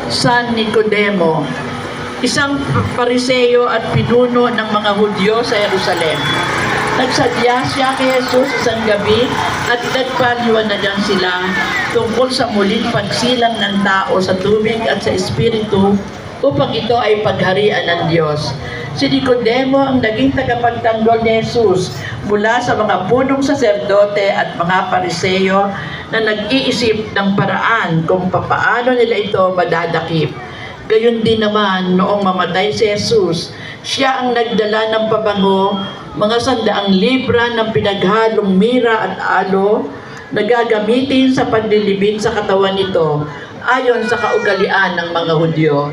San Nicodemo, isang Pariseo at pinuno ng mga Hudyo sa Jerusalem. Nagsadya siya kay Jesus isang gabi at nagpaliwanagan sila tungkol sa muling pagsilang ng tao sa tubig at sa Espiritu upang ito ay pagharian ng Diyos. Si Nicodemo ang naging tagapagtanggol ni Jesus mula sa mga punong saserdote at mga Pariseo na nag-iisip ng paraan kung papaano nila ito madadakip. Gayon din naman, noong mamatay si Jesus, siya ang nagdala ng pabango, mga 100 libra ng pinaghalong mira at alo na gagamitin sa panlilibing sa katawan nito ayon sa kaugalian ng mga Hudyo.